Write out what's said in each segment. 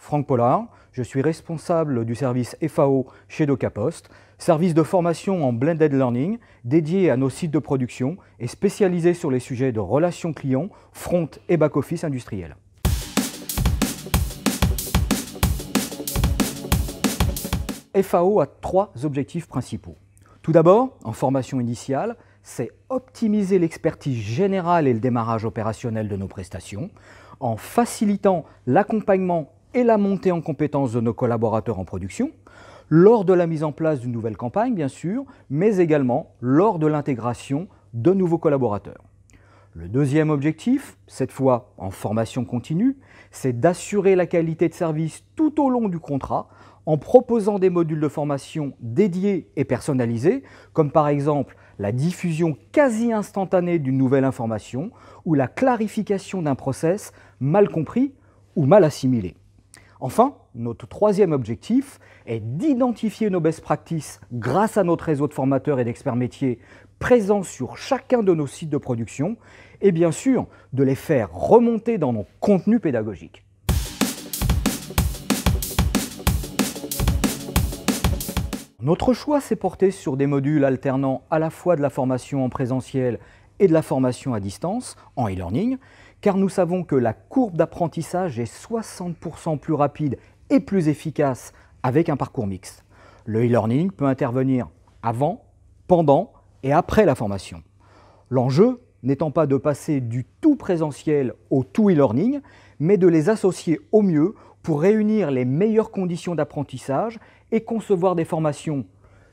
Franck Pollard, je suis responsable du service FAO chez DocaPost, service de formation en Blended Learning dédié à nos sites de production et spécialisé sur les sujets de relations clients, front et back-office industriel. FAO a 3 objectifs principaux. Tout d'abord, en formation initiale, c'est optimiser l'expertise générale et le démarrage opérationnel de nos prestations, en facilitant l'accompagnement et la montée en compétences de nos collaborateurs en production, lors de la mise en place d'une nouvelle campagne, bien sûr, mais également lors de l'intégration de nouveaux collaborateurs. Le deuxième objectif, cette fois en formation continue, c'est d'assurer la qualité de service tout au long du contrat en proposant des modules de formation dédiés et personnalisés, comme par exemple la diffusion quasi instantanée d'une nouvelle information ou la clarification d'un process mal compris ou mal assimilé. Enfin, notre troisième objectif est d'identifier nos best practices grâce à notre réseau de formateurs et d'experts métiers présents sur chacun de nos sites de production et bien sûr de les faire remonter dans nos contenus pédagogiques. Notre choix s'est porté sur des modules alternant à la fois de la formation en présentiel et de la formation à distance, en e-learning, car nous savons que la courbe d'apprentissage est 60% plus rapide et plus efficace avec un parcours mixte. Le e-learning peut intervenir avant, pendant et après la formation. L'enjeu n'étant pas de passer du tout présentiel au tout e-learning, mais de les associer au mieux pour réunir les meilleures conditions d'apprentissage et concevoir des formations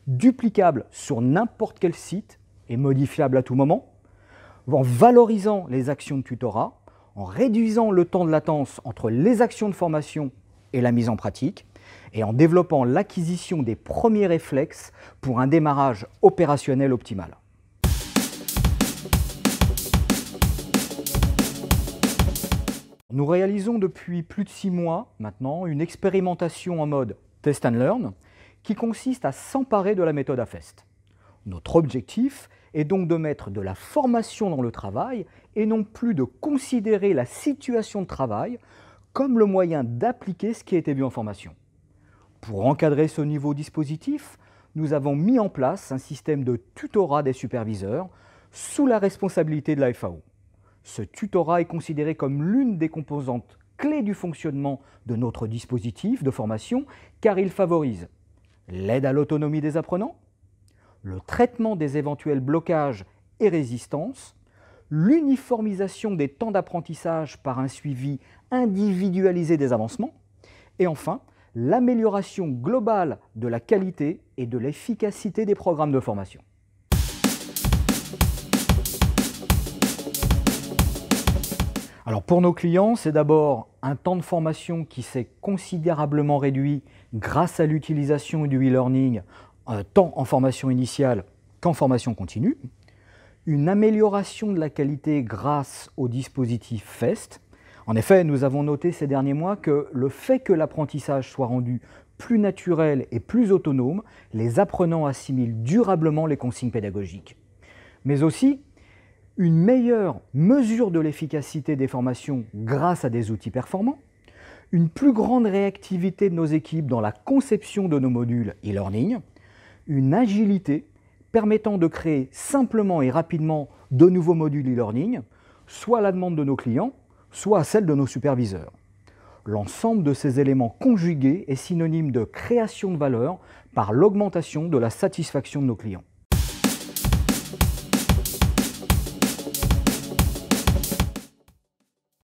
duplicables sur n'importe quel site et modifiables à tout moment, en valorisant les actions de tutorat, en réduisant le temps de latence entre les actions de formation et la mise en pratique, et en développant l'acquisition des premiers réflexes pour un démarrage opérationnel optimal. Nous réalisons depuis plus de 6 mois maintenant une expérimentation en mode Test and Learn qui consiste à s'emparer de la méthode AFEST. Notre objectif est donc de mettre de la formation dans le travail et non plus de considérer la situation de travail comme le moyen d'appliquer ce qui a été vu en formation. Pour encadrer ce nouveau dispositif, nous avons mis en place un système de tutorat des superviseurs sous la responsabilité de la FAO. Ce tutorat est considéré comme l'une des composantes clés du fonctionnement de notre dispositif de formation car il favorise l'aide à l'autonomie des apprenants, le traitement des éventuels blocages et résistances, l'uniformisation des temps d'apprentissage par un suivi individualisé des avancements et enfin l'amélioration globale de la qualité et de l'efficacité des programmes de formation. Alors pour nos clients, c'est d'abord un temps de formation qui s'est considérablement réduit grâce à l'utilisation du e-learning, tant en formation initiale qu'en formation continue, une amélioration de la qualité grâce au dispositif FEST. En effet, nous avons noté ces derniers mois que le fait que l'apprentissage soit rendu plus naturel et plus autonome, les apprenants assimilent durablement les consignes pédagogiques. Mais aussi, une meilleure mesure de l'efficacité des formations grâce à des outils performants, une plus grande réactivité de nos équipes dans la conception de nos modules e-learning, une agilité permettant de créer simplement et rapidement de nouveaux modules e-learning, soit à la demande de nos clients, soit à celle de nos superviseurs. L'ensemble de ces éléments conjugués est synonyme de création de valeur par l'augmentation de la satisfaction de nos clients.